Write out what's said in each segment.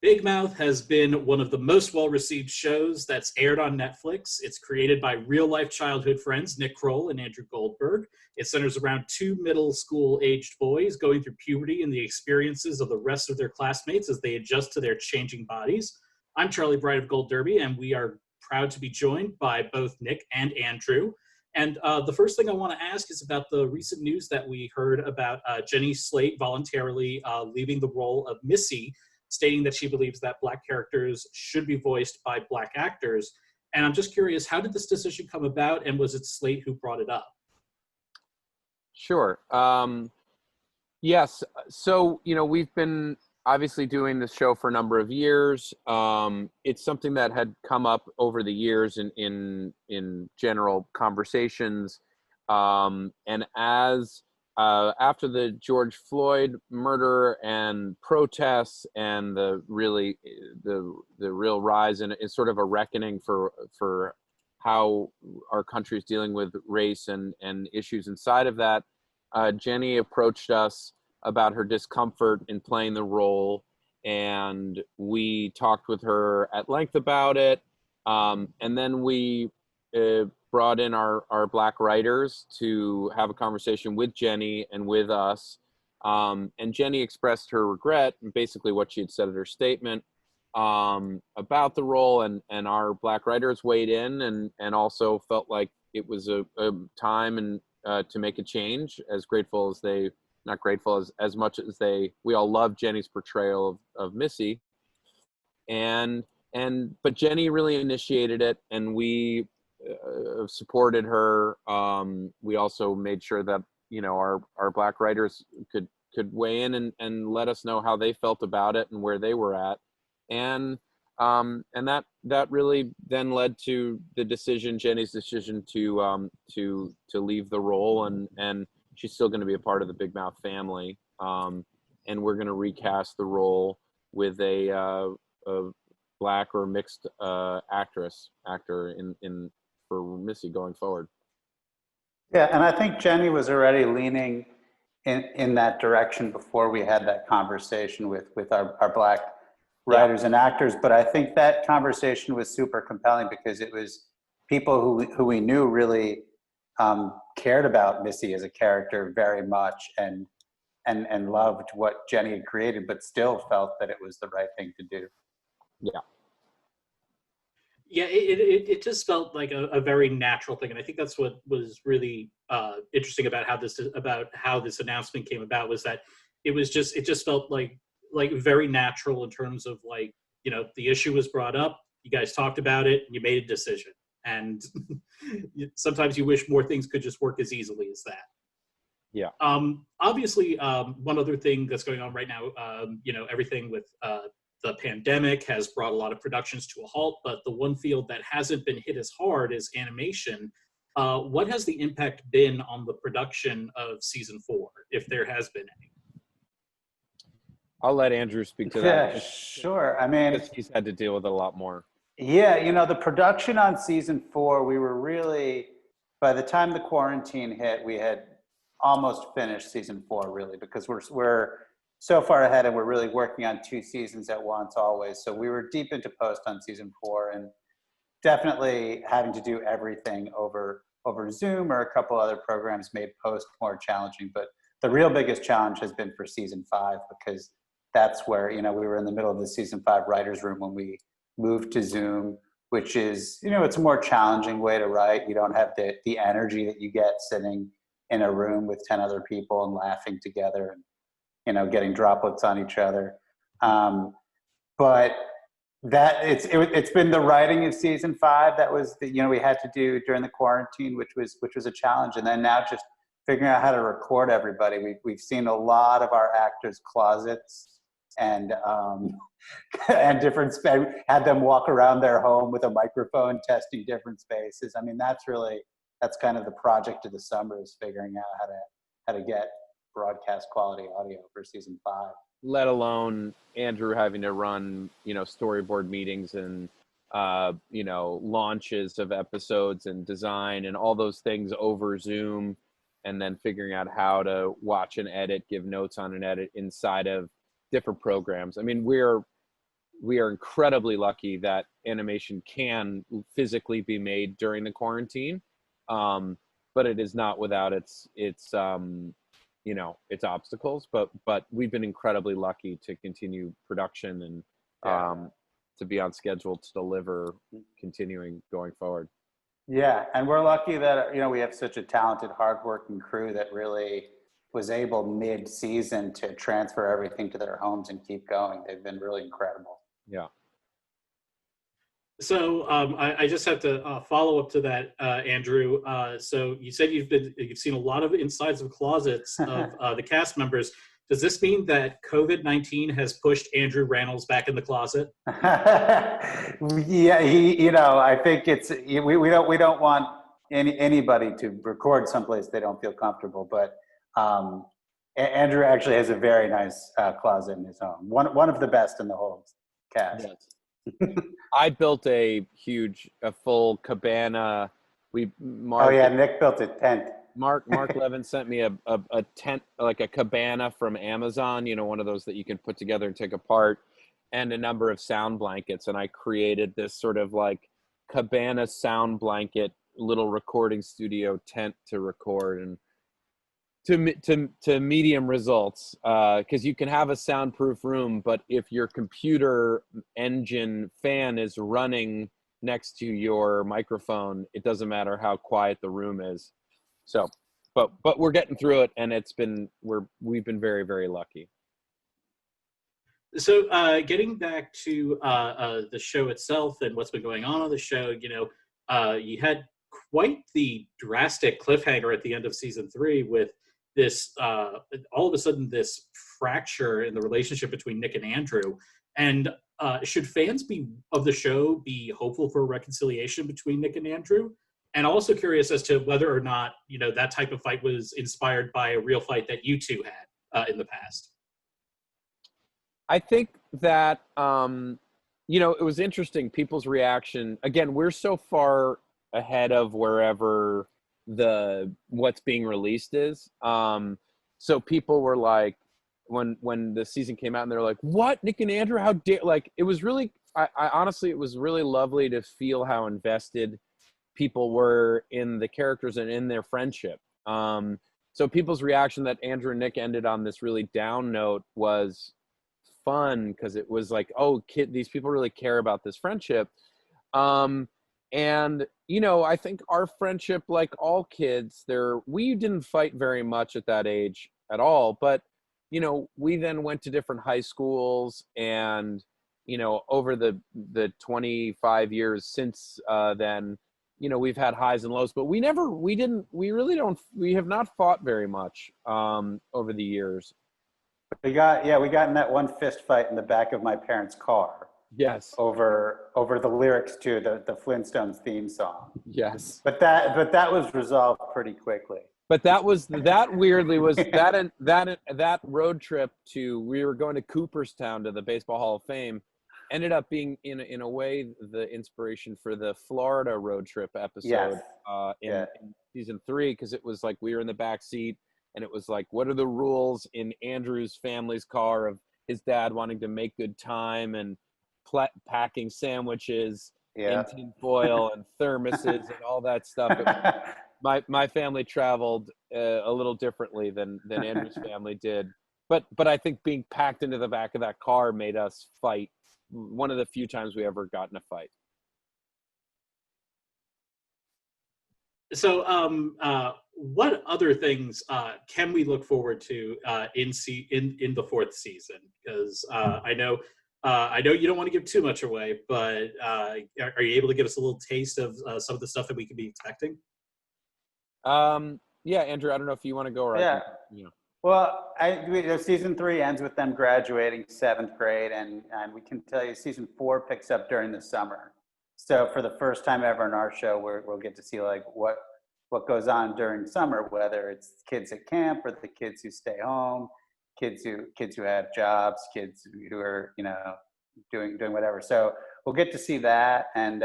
Big Mouth has been one of the most well-received shows that's aired on Netflix. It's created by real-life childhood friends Nick Kroll and Andrew Goldberg. It centers around two middle school-aged boys going through puberty and the experiences of the rest of their classmates as they adjust to their changing bodies. I'm Charlie Bright of Gold Derby, and we are proud to be joined by both Nick and Andrew. And the first thing I want to ask is about the recent news that we heard about Jenny Slate voluntarily leaving the role of Missy, stating that she believes that Black characters should be voiced by Black actors. And I'm just curious, how did this decision come about, and was it Slate who brought it up? Sure. Yes. So, we've been obviously doing this show for a number of years. It's something that had come up over the years in general conversations. And as after the George Floyd murder and protests and the real rise and it's sort of a reckoning for how our country is dealing with race and issues inside of that, Jenny approached us about her discomfort in playing the role, and we talked with her at length about it. And then we brought in our Black writers to have a conversation with Jenny and with us. And Jenny expressed her regret, and basically what she had said in her statement about the role, and our Black writers weighed in and also felt like it was a time and to make a change, not grateful as much as we all love Jenny's portrayal of Missy. But Jenny really initiated it, and we supported her. We also made sure that our Black writers could weigh in and let us know how they felt about it and where they were at, and that really then led to Jenny's decision to leave the role, and she's still going to be a part of the Big Mouth family, and we're going to recast the role with a Black or mixed actor for Missy going forward. Yeah, and I think Jenny was already leaning in that direction before we had that conversation with our Black writers and actors. But I think that conversation was super compelling because it was people who we knew really cared about Missy as a character very much and loved what Jenny had created, but still felt that it was the right thing to do. Yeah, it just felt like a very natural thing, and I think that's what was really interesting about how this announcement came about, was that it just felt like very natural in terms of the issue was brought up, you guys talked about it, and you made a decision. And sometimes you wish more things could just work as easily as that. Yeah. Obviously, one other thing that's going on right now, everything with the pandemic has brought a lot of productions to a halt, but the one field that hasn't been hit as hard is animation. What has the impact been on the production of season 4, if there has been any? I'll let Andrew speak to that. Yeah, sure. I mean, because he's had to deal with it a lot more. Yeah, the production on season 4, we were really, by the time the quarantine hit, we had almost finished season 4, really, because we're so far ahead and we're really working on 2 seasons at once always. So we were deep into post on season 4 and definitely having to do everything over Zoom or a couple other programs made post more challenging. But the real biggest challenge has been for season 5, because that's where, we were in the middle of the season 5 writer's room when we moved to Zoom, which is, it's a more challenging way to write. You don't have the energy that you get sitting in a room with 10 other people and laughing together and, getting droplets on each other. But that it's been the writing of season 5 that was we had to do during the quarantine, which was a challenge. And then now just figuring out how to record everybody. We've seen a lot of our actors' closets and different had them walk around their home with a microphone testing different spaces. I mean, that's kind of the project of the summer, is figuring out how to get broadcast quality audio for season 5. Let alone Andrew having to run, storyboard meetings and launches of episodes and design and all those things over Zoom, and then figuring out how to watch and edit, give notes on an edit inside of different programs. I mean, we're we are incredibly lucky that animation can physically be made during the quarantine. But it is not without its its obstacles, but we've been incredibly lucky to continue production and to be on schedule to deliver, continuing going forward. Yeah, and we're lucky that we have such a talented, hardworking crew that really was able mid-season to transfer everything to their homes and keep going. They've been really incredible. Yeah. So I just have to follow up to that, Andrew. So you said you've seen a lot of insides of closets of the cast members. Does this mean that COVID-19 has pushed Andrew Rannells back in the closet? Yeah, I think it's we don't want anybody to record someplace they don't feel comfortable. But Andrew actually has a very nice closet in his home. One of the best in the whole cast. Yes. I built a full cabana. Nick built a tent. Mark Levin sent me a tent, like a cabana from Amazon, one of those that you can put together and take apart, and a number of sound blankets. And I created this sort of like cabana sound blanket little recording studio tent to record, and to medium results, because you can have a soundproof room, but if your computer engine fan is running next to your microphone, it doesn't matter how quiet the room is. So, but we're getting through it, and we've been very, very lucky. So, getting back to the show itself and what's been going on the show, you had quite the drastic cliffhanger at the end of season 3 with this all of a sudden this fracture in the relationship between Nick and Andrew. And should fans of the show be hopeful for a reconciliation between Nick and Andrew? And also curious as to whether or not that type of fight was inspired by a real fight that you two had in the past. I think that it was interesting, people's reaction. Again, we're so far ahead of wherever what's being released is. So people were like, when the season came out, and they're like, "What, Nick and Andrew? How dare!" Like, it was really, I honestly, it was really lovely to feel how invested people were in the characters and in their friendship. So people's reaction that Andrew and Nick ended on this really down note was fun, because it was like, oh, these people really care about this friendship. And I think our friendship, like all kids, we didn't fight very much at that age at all, but we then went to different high schools, and over the 25 years since then, we've had highs and lows, but we have not fought very much over the years. We got in that one fist fight in the back of my parents' car. Yes. Over the lyrics to the Flintstones theme song. Yes. But that was resolved pretty quickly. But that weirdly was that road trip we were going to Cooperstown to the Baseball Hall of Fame, ended up being in a way the inspiration for the Florida road trip episode. Yes. In season 3, because it was like we were in the back seat, and it was like, what are the rules in Andrew's family's car of his dad wanting to make good time and packing sandwiches in tin foil and thermoses and all that stuff. My family traveled a little differently than Andrew's family did, but I think being packed into the back of that car made us fight. One of the few times we ever got in a fight. So, what other things can we look forward to in the 4th season? Because I know you don't want to give too much away, but are you able to give us a little taste of some of the stuff that we could be expecting? Yeah, Andrew, I don't know if you want to go or yeah. Well, season 3 ends with them graduating 7th grade, and we can tell you season 4 picks up during the summer. So for the first time ever in our show, we'll get to see like what goes on during summer, whether it's kids at camp or the kids who stay home, kids who have jobs, kids who are doing whatever. So we'll get to see that, and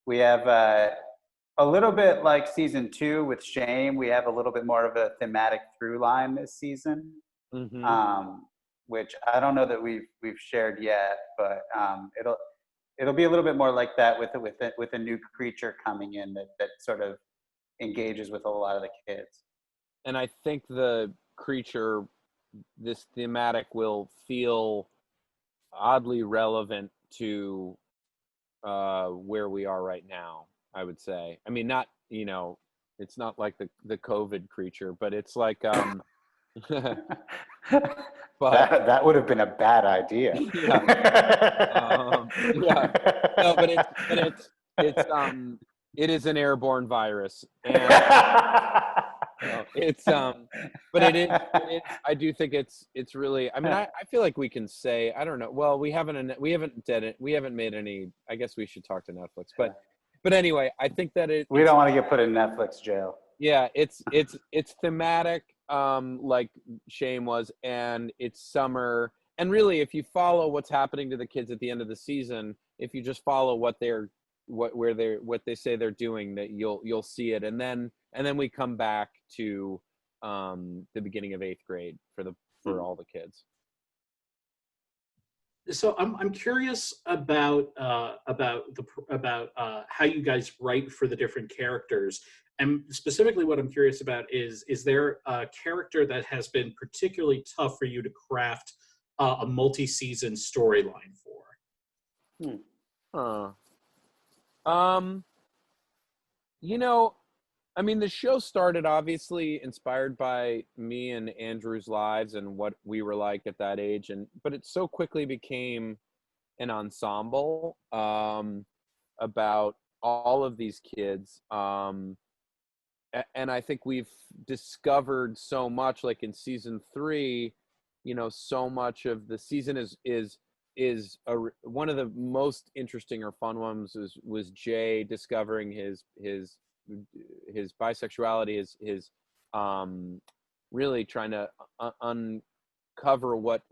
we have a little bit like season 2 with Shame. We have a little bit more of a thematic through line this season. Mm-hmm. which I don't know that we've shared yet, but it'll be a little bit more like that with a new creature coming in that sort of engages with a lot of the kids. And I think the creature, this thematic, will feel oddly relevant to where we are right now, I would say. I mean, not, it's not like the COVID creature, but it's like but that would have been a bad idea. Yeah. Yeah. No, but it is an airborne virus, and it's but it is I do think it's really, I mean, I feel like we can say, I don't know, well, we haven't made any, I guess we should talk to Netflix, but anyway, I think that we don't want to get put in Netflix jail. Yeah, it's thematic, like Shame was, and it's summer. And really, if you follow what's happening to the kids at the end of the season, if you just follow what they say they're doing, that you'll see it. And then we come back to the beginning of 8th grade for all the kids. So I'm curious about how you guys write for the different characters. And specifically what I'm curious about is there a character that has been particularly tough for you to craft a multi-season storyline for? I mean, the show started obviously inspired by me and Andrew's lives and what we were like at that age, but it so quickly became an ensemble about all of these kids. And I think we've discovered so much, like in season 3, so much of the season is one of the most interesting or fun ones was Jay discovering his bisexuality, his really trying to uncover what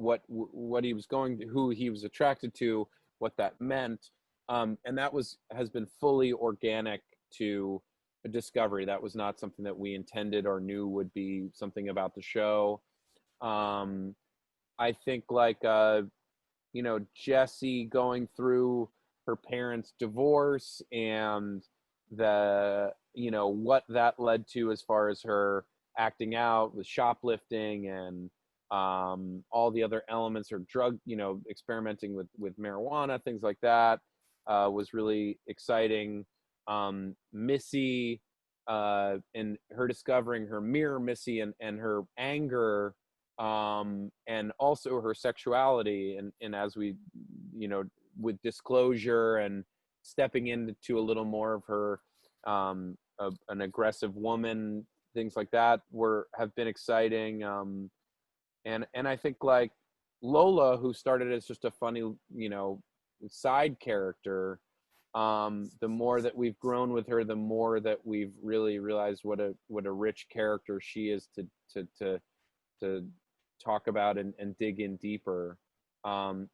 he was who he was attracted to, what that meant, and that has been fully organic to a discovery. That was not something that we intended or knew would be something about the show. I think like Jessie going through her parents' divorce and what that led to as far as her acting out with shoplifting and all the other elements, or drug, experimenting with marijuana, things like that, was really exciting. Missy and her discovering her mirror Missy and her anger, and also her sexuality, and as we, with disclosure and stepping into a little more of her, an aggressive woman, things like that have been exciting. And I think like Lola, who started as just a funny, side character, the more that we've grown with her, the more that we've really realized what a rich character she is to talk about and dig in deeper. And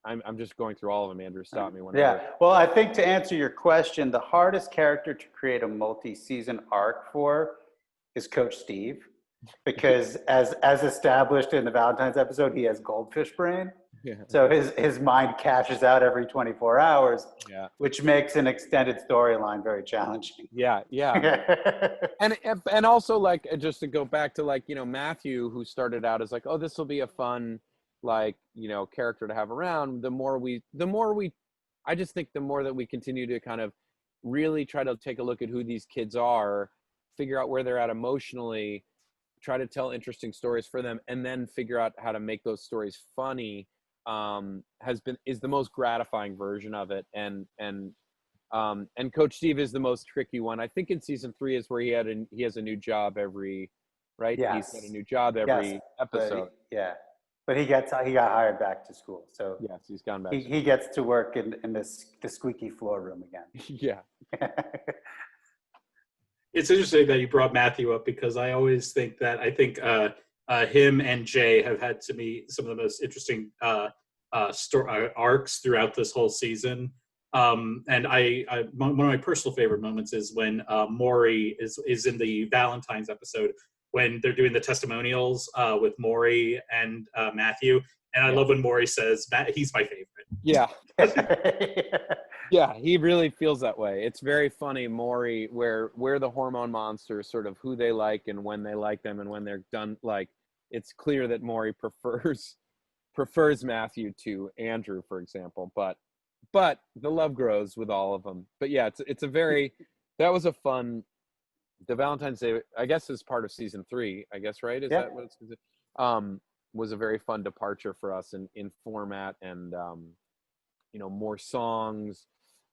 I'm just going through all of them. Andrew, stop me whenever. Yeah. Well, I think to answer your question, the hardest character to create a multi-season arc for is Coach Steve, because as established in the Valentine's episode, he has goldfish brain. Yeah. So his mind cashes out every 24 hours, Yeah. which makes an extended storyline very challenging. Yeah. And also, like, just to go back to, like, Matthew, who started out as like, oh, this will be a fun, like, character to have around. I just think the more that we continue to kind of really try to take a look at who these kids are, figure out where they're at emotionally, try to tell interesting stories for them, and then figure out how to make those stories funny, is the most gratifying version of it. And Coach Steve is the most tricky one. I think in season 3 is where he has a new job every, right? Yes. He's got a new job every episode. But he got hired back to school. So yes, he's gone back. He gets to work in the squeaky floor room again. Yeah. It's interesting that you brought Matthew up, because I always think that him and Jay have had, to me, some of the most interesting arcs throughout this whole season. And one of my personal favorite moments is when Maury is in the Valentine's episode, when they're doing the testimonials with Maury and Matthew. And I love when Maury says, he's my favorite. Yeah. Yeah, he really feels that way. It's very funny, Maury, where the hormone monsters, sort of who they like and when they like them and when they're done. Like, it's clear that Maury prefers Matthew to Andrew, for example. But the love grows with all of them. But yeah, it's a very, that was a fun, the Valentine's Day, I guess, is part of season 3, I guess, right? Is that what it's was a very fun departure for us in format and more songs.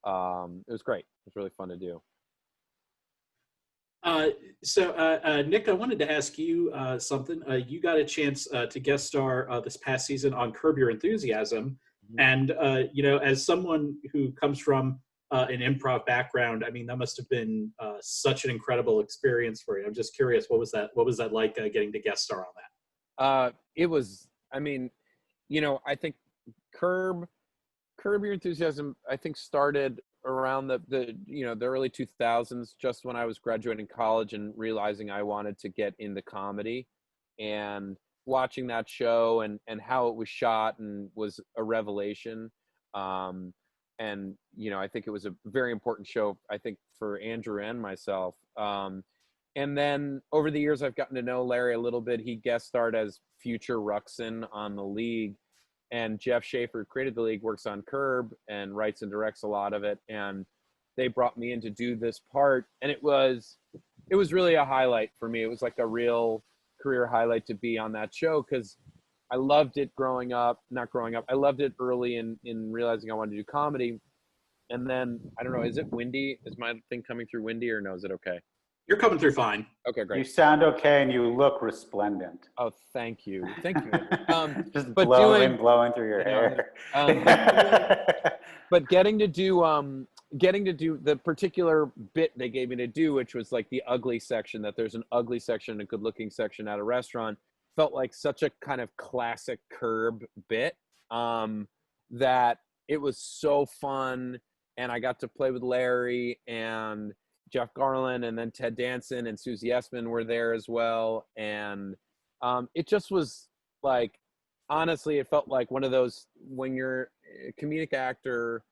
It was great. It was really fun to do. So Nick, I wanted to ask you something. You got a chance to guest star this past season on Curb Your Enthusiasm. And, as someone who comes from an improv background, I mean, that must have been such an incredible experience for you. I'm just curious, what was that like getting to guest star on that? It was, I mean, I think Curb Your Enthusiasm, I think, started around the early 2000s, just when I was graduating college and realizing I wanted to get into comedy, and watching that show and how it was shot and was a revelation. And I think it was a very important show, I think, for Andrew and myself. And then over the years, I've gotten to know Larry a little bit. He guest starred as future Ruxin on The League. And Jeff Schaefer, who created The League, works on Curb and writes and directs a lot of it. And they brought me in to do this part. And it was really a highlight for me. It was like a real career highlight to be on that show, because I loved it I loved it early in realizing I wanted to do comedy. And then, I don't know, is it windy? Is my thing coming through windy, or no, is it okay? You're coming through fine. Okay, great. You sound okay, and you look resplendent. Oh, thank you. Just but blowing through your hair. But getting to do the particular bit they gave me to do, which was like the ugly section, that there's an ugly section and a good looking section at a restaurant, felt like such a kind of classic Curb bit, that it was so fun. And I got to play with Larry and Jeff Garland, and then Ted Danson and Susie Essman were there as well. And it just was like, honestly, it felt like one of those, when you're a comedic actor,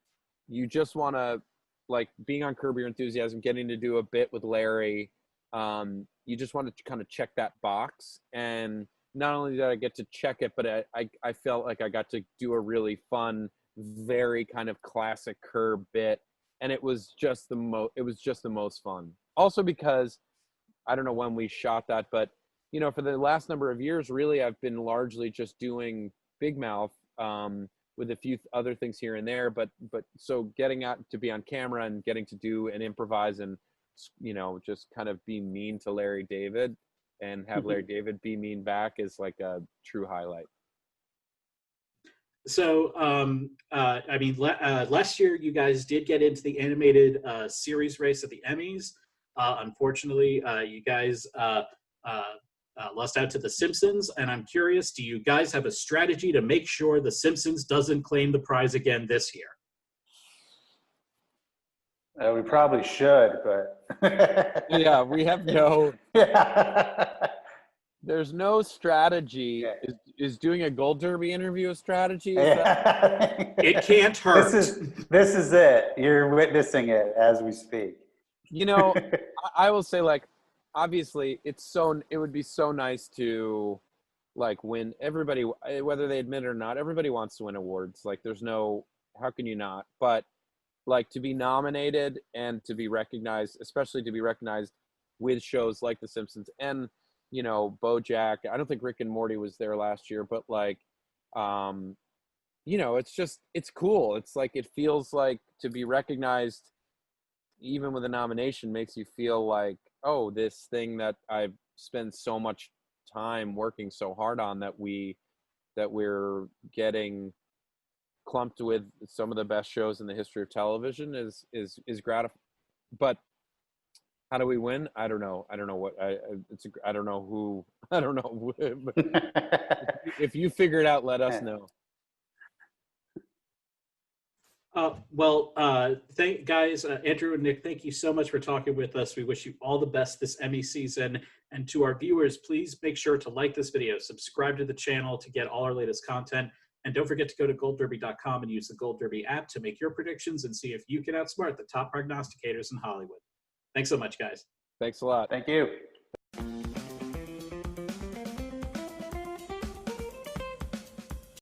you just want to, like, being on Curb Your Enthusiasm, getting to do a bit with Larry, you just want to kind of check that box. And not only did I get to check it, but I felt like I got to do a really fun, very kind of classic Curb bit. And it was just the most fun. Also because, I don't know when we shot that, but, for the last number of years, really, I've been largely just doing Big Mouth, with a few other things here and there. But so getting out to be on camera and getting to do and improvise and, just kind of be mean to Larry David and have Larry David be mean back is like a true highlight. So, last year you guys did get into the animated series race at the Emmys. Unfortunately, you guys lost out to The Simpsons, and I'm curious, do you guys have a strategy to make sure The Simpsons doesn't claim the prize again this year? We probably should, but... Yeah, we have no... Yeah. There's no strategy. Yeah. Is doing a Gold Derby interview a strategy? It can't hurt. This is it. You're witnessing it as we speak. I will say, like, obviously, it would be so nice to, like, win. Everybody, whether they admit it or not, everybody wants to win awards. Like, there's no, how can you not? But, like, to be nominated and to be recognized, especially to be recognized with shows like The Simpsons and, BoJack. I don't think Rick and Morty was there last year, but, like, it's cool. It's like, it feels like to be recognized, even with a nomination, makes you feel like, oh, this thing that I've spent so much time working so hard on, that we're getting clumped with some of the best shows in the history of television is gratifying. But how do we win? I don't know. I don't know what I don't know who. I don't know. If you figure it out, let us know. Guys, Andrew and Nick, thank you so much for talking with us. We wish you all the best this Emmy season, And to our viewers, please make sure to like this video, subscribe to the channel to get all our latest content, and don't forget to go to goldderby.com and use the Gold Derby app to make your predictions and see if you can outsmart the top prognosticators in Hollywood. Thanks so much, guys. Thanks a lot. Thank you.